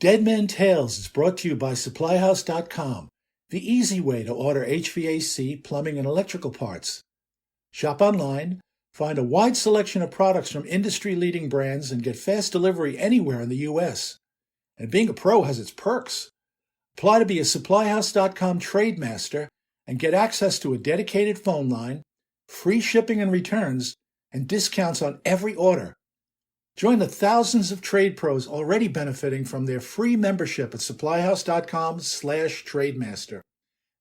Dead Men Tales is brought to you by SupplyHouse.com, the easy way to order HVAC, plumbing, and electrical parts. Shop online, find a wide selection of products from industry-leading brands, and get fast delivery anywhere in the U.S. And being a pro has its perks. Apply to be a SupplyHouse.com Trade Master and get access to a dedicated phone line, free shipping and returns, and discounts on every order. Join the thousands of trade pros already benefiting from their free membership at supplyhouse.com/trademaster.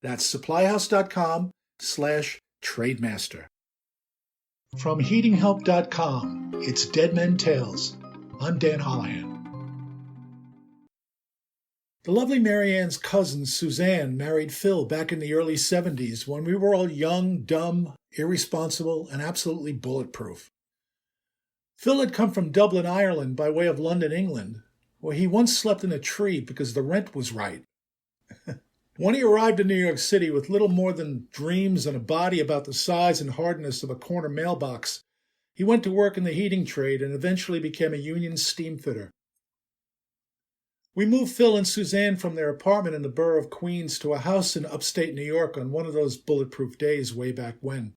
That's supplyhouse.com/trademaster. From heatinghelp.com, it's Dead Men Tales. I'm Dan Holohan. The lovely Marianne's cousin, Suzanne, married Phil back in the early 70s when we were all young, dumb, irresponsible, and absolutely bulletproof. Phil had come from Dublin, Ireland, by way of London, England, where he once slept in a tree because the rent was right. When he arrived in New York City with little more than dreams and a body about the size and hardness of a corner mailbox, he went to work in the heating trade and eventually became a union steam fitter. We moved Phil and Suzanne from their apartment in the borough of Queens to a house in upstate New York on one of those bulletproof days way back when.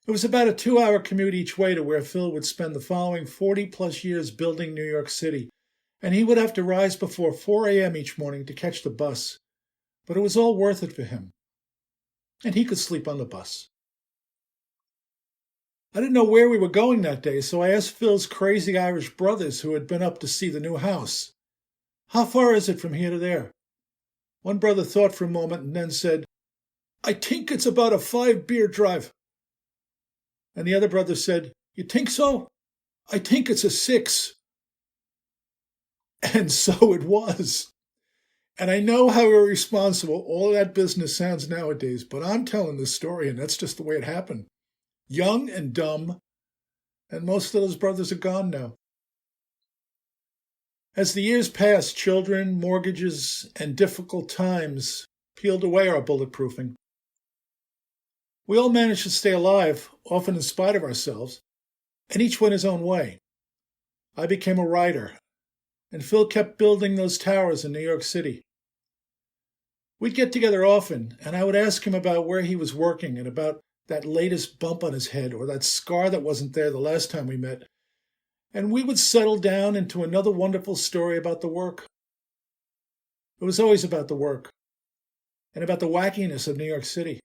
It was about a 2-hour commute each way to where Phil would spend the following 40-plus years building New York City, and he would have to rise before 4 a.m. each morning to catch the bus. But it was all worth it for him, and he could sleep on the bus. I didn't know where we were going that day, so I asked Phil's crazy Irish brothers who had been up to see the new house, "How far is it from here to there?" One brother thought for a moment and then said, "I think it's about a 5-beer drive." And the other brother said, "You think so? I think it's a 6. And so it was. And I know how irresponsible all of that business sounds nowadays, but I'm telling this story, and that's just the way it happened. Young and dumb, and most of those brothers are gone now. As the years passed, children, mortgages, and difficult times peeled away our bulletproofing. We all managed to stay alive, often in spite of ourselves, and each went his own way. I became a writer, and Phil kept building those towers in New York City. We'd get together often, and I would ask him about where he was working and about that latest bump on his head or that scar that wasn't there the last time we met, and we would settle down into another wonderful story about the work. It was always about the work, and about the wackiness of New York City.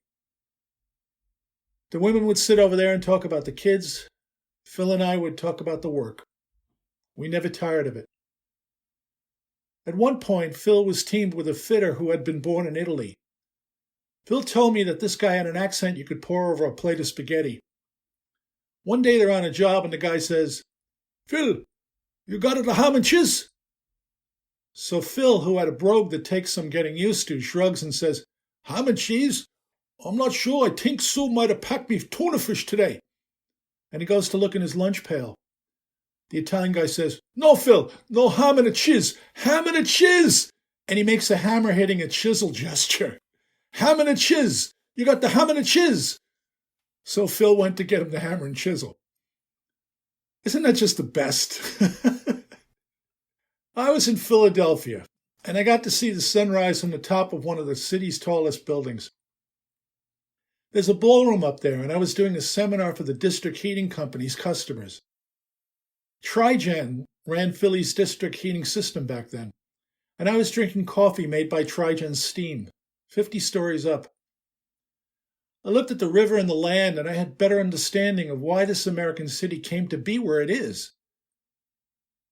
The women would sit over there and talk about the kids. Phil and I would talk about the work. We never tired of it. At one point, Phil was teamed with a fitter who had been born in Italy. Phil told me that this guy had an accent you could pour over a plate of spaghetti. One day they're on a job and the guy says, "Phil, you got it a ham and cheese?" So Phil, who had a brogue that takes some getting used to, shrugs and says, "Ham and cheese? I'm not sure. I think Sue might have packed me tuna fish today." And he goes to look in his lunch pail. The Italian guy says, "No, Phil, no ham and a chiz. Ham and a chiz." And he makes a hammer hitting a chisel gesture. "Ham and a chiz. You got the ham and a chiz." So Phil went to get him the hammer and chisel. Isn't that just the best? I was in Philadelphia, and I got to see the sunrise from the top of one of the city's tallest buildings. There's a ballroom up there, and I was doing a seminar for the district heating company's customers. Trigen ran Philly's district heating system back then, and I was drinking coffee made by Trigen Steam, 50 stories up. I looked at the river and the land, and I had better understanding of why this American city came to be where it is.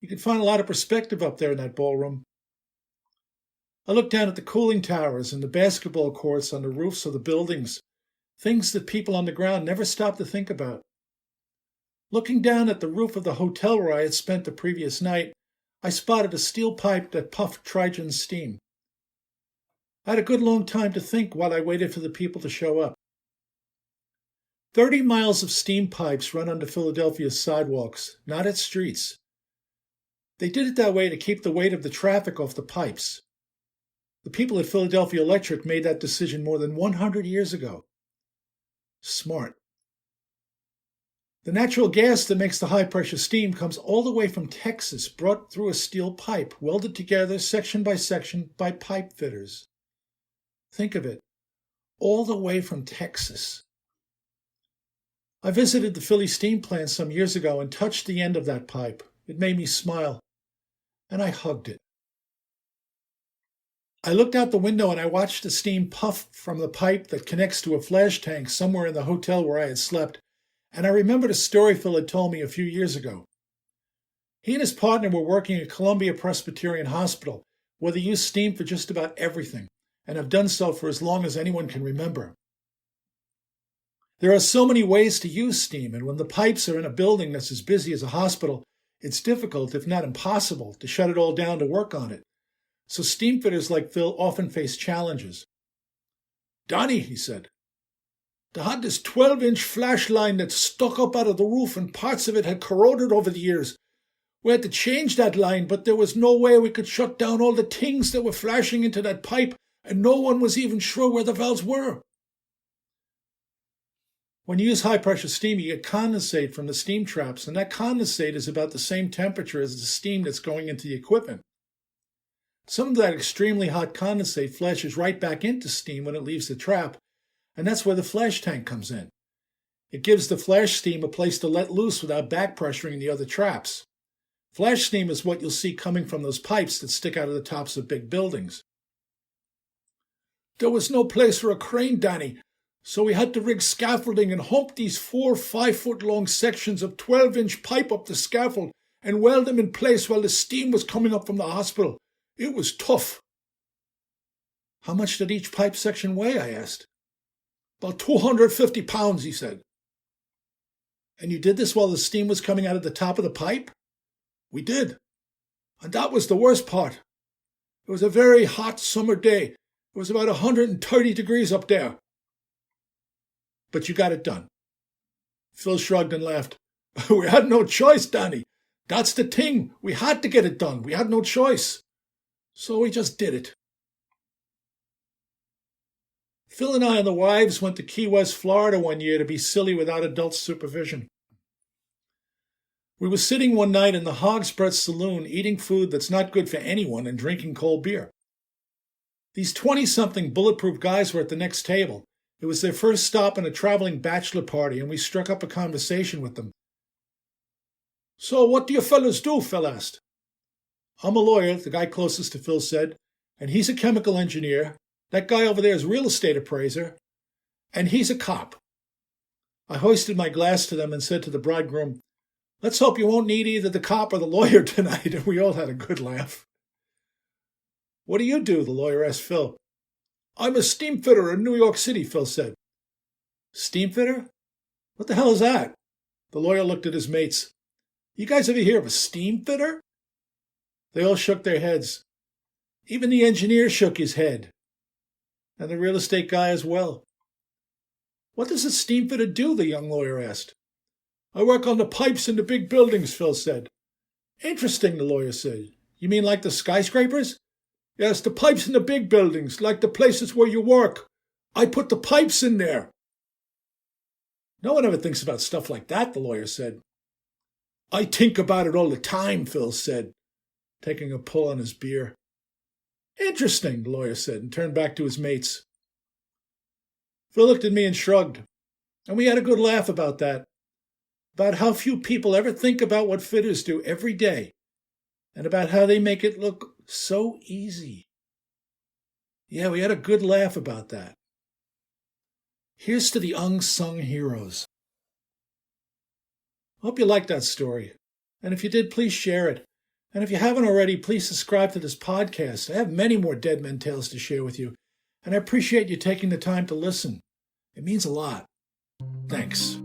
You could find a lot of perspective up there in that ballroom. I looked down at the cooling towers and the basketball courts on the roofs of the buildings, things that people on the ground never stop to think about. Looking down at the roof of the hotel where I had spent the previous night, I spotted a steel pipe that puffed Trigen steam. I had a good long time to think while I waited for the people to show up. 30 miles of steam pipes run under Philadelphia's sidewalks, not its streets. They did it that way to keep the weight of the traffic off the pipes. The people at Philadelphia Electric made that decision more than 100 years ago. Smart. The natural gas that makes the high-pressure steam comes all the way from Texas, brought through a steel pipe, welded together section by pipe fitters. Think of it, all the way from Texas. I visited the Philly steam plant some years ago and touched the end of that pipe. It made me smile, and I hugged it. I looked out the window and I watched the steam puff from the pipe that connects to a flash tank somewhere in the hotel where I had slept, and I remembered a story Phil had told me a few years ago. He and his partner were working at Columbia Presbyterian Hospital, where they use steam for just about everything, and have done so for as long as anyone can remember. There are so many ways to use steam, and when the pipes are in a building that's as busy as a hospital, it's difficult, if not impossible, to shut it all down to work on it. So steam fitters like Phil often face challenges. "Donnie," he said, "they had this 12-inch flash line that stuck up out of the roof and parts of it had corroded over the years. We had to change that line, but there was no way we could shut down all the things that were flashing into that pipe, and no one was even sure where the valves were." When you use high-pressure steam, you get condensate from the steam traps, and that condensate is about the same temperature as the steam that's going into the equipment. Some of that extremely hot condensate flashes right back into steam when it leaves the trap, and that's where the flash tank comes in. It gives the flash steam a place to let loose without back pressuring the other traps. Flash steam is what you'll see coming from those pipes that stick out of the tops of big buildings. "There was no place for a crane, Danny, so we had to rig scaffolding and hump these 4 5-foot-long sections of 12-inch pipe up the scaffold and weld them in place while the steam was coming up from the hospital. It was tough." "How much did each pipe section weigh?" I asked. "About 250 pounds, he said. "And you did this while the steam was coming out of the top of the pipe?" "We did. And that was the worst part. It was a very hot summer day. It was about 130 degrees up there." "But you got it done." Phil shrugged and laughed. "We had no choice, Danny. That's the thing. We had to get it done. We had no choice. So we just did it." Phil and I and the wives went to Key West, Florida one year to be silly without adult supervision. We were sitting one night in the Hog's Breath Saloon eating food that's not good for anyone and drinking cold beer. These 20-something bulletproof guys were at the next table. It was their first stop in a traveling bachelor party, and we struck up a conversation with them. "So what do you fellas do?" Phil asked. "I'm a lawyer," the guy closest to Phil said, "and he's a chemical engineer. That guy over there is a real estate appraiser, and he's a cop." I hoisted my glass to them and said to the bridegroom, "Let's hope you won't need either the cop or the lawyer tonight," and we all had a good laugh. "What do you do?" the lawyer asked Phil. "I'm a steam fitter in New York City," Phil said. "Steam fitter? What the hell is that?" The lawyer looked at his mates. "You guys ever hear of a steam fitter?" They all shook their heads. Even the engineer shook his head, and the real estate guy as well. "What does a steam fitter do?" the young lawyer asked. "I work on the pipes in the big buildings," Phil said. "Interesting," the lawyer said. "You mean like the skyscrapers?" "Yes, the pipes in the big buildings, like the places where you work. I put the pipes in there." "No one ever thinks about stuff like that," the lawyer said. "I think about it all the time," Phil said, taking a pull on his beer. "Interesting," the lawyer said, and turned back to his mates. Phil looked at me and shrugged, and we had a good laugh about that, about how few people ever think about what fitters do every day, and about how they make it look so easy. Yeah, we had a good laugh about that. Here's to the unsung heroes. Hope you liked that story, and if you did, please share it. And if you haven't already, please subscribe to this podcast. I have many more Dead Men Tales to share with you, and I appreciate you taking the time to listen. It means a lot. Thanks.